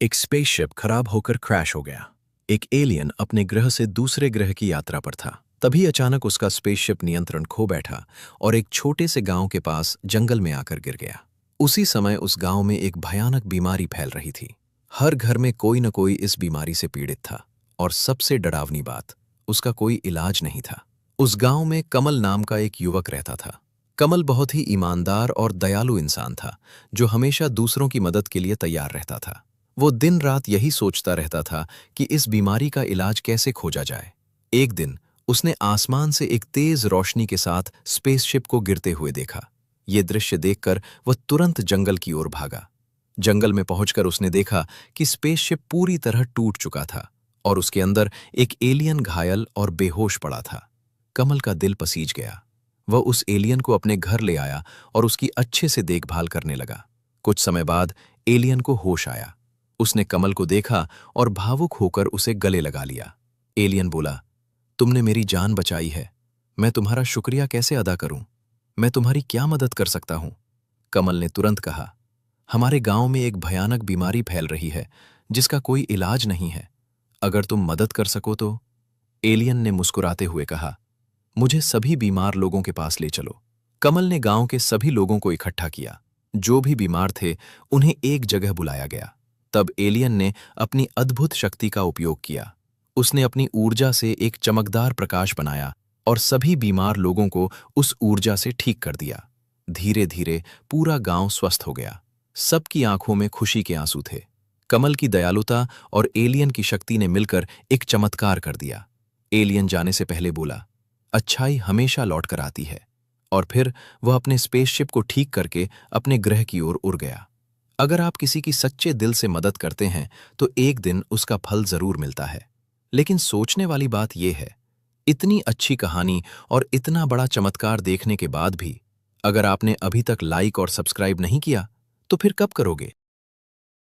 एक स्पेसशिप खराब होकर क्रैश हो गया। एक एलियन अपने ग्रह से दूसरे ग्रह की यात्रा पर था। तभी अचानक उसका स्पेसशिप नियंत्रण खो बैठा और एक छोटे से गांव के पास जंगल में आकर गिर गया। उसी समय उस गांव में एक भयानक बीमारी फैल रही थी। हर घर में कोई न कोई इस बीमारी से पीड़ित था और सबसे डरावनी बात, उसका कोई इलाज नहीं था। उस गांव में कमल नाम का एक युवक रहता था। कमल बहुत ही ईमानदार और दयालु इंसान था, जो हमेशा दूसरों की मदद के लिए तैयार रहता था। वो दिन रात यही सोचता रहता था कि इस बीमारी का इलाज कैसे खोजा जाए। एक दिन उसने आसमान से एक तेज रोशनी के साथ स्पेसशिप को गिरते हुए देखा। ये दृश्य देखकर वह तुरंत जंगल की ओर भागा। जंगल में पहुंचकर उसने देखा कि स्पेसशिप पूरी तरह टूट चुका था और उसके अंदर एक एलियन घायल और बेहोश पड़ा था। कमल का दिल पसीज गया। वह उस एलियन को अपने घर ले आया और उसकी अच्छे से देखभाल करने लगा। कुछ समय बाद एलियन को होश आया। उसने कमल को देखा और भावुक होकर उसे गले लगा लिया। एलियन बोला, तुमने मेरी जान बचाई है। मैं तुम्हारा शुक्रिया कैसे अदा करूं? मैं तुम्हारी क्या मदद कर सकता हूं? कमल ने तुरंत कहा, हमारे गांव में एक भयानक बीमारी फैल रही है जिसका कोई इलाज नहीं है। अगर तुम मदद कर सको तो। एलियन ने मुस्कुराते हुए कहा, मुझे सभी बीमार लोगों के पास ले चलो। कमल ने गांव के सभी लोगों को इकट्ठा किया। जो भी बीमार थे उन्हें एक जगह बुलाया गया। तब एलियन ने अपनी अद्भुत शक्ति का उपयोग किया। उसने अपनी ऊर्जा से एक चमकदार प्रकाश बनाया और सभी बीमार लोगों को उस ऊर्जा से ठीक कर दिया। धीरे धीरे पूरा गांव स्वस्थ हो गया। सबकी आंखों में खुशी के आंसू थे। कमल की दयालुता और एलियन की शक्ति ने मिलकर एक चमत्कार कर दिया। एलियन जाने से पहले बोला, अच्छाई हमेशा लौट कर आती है। और फिर वह अपने स्पेसशिप को ठीक करके अपने ग्रह की ओर उड़ गया। अगर आप किसी की सच्चे दिल से मदद करते हैं तो एक दिन उसका फल जरूर मिलता है। लेकिन सोचने वाली बात यह है, इतनी अच्छी कहानी और इतना बड़ा चमत्कार देखने के बाद भी अगर आपने अभी तक लाइक और सब्सक्राइब नहीं किया तो फिर कब करोगे?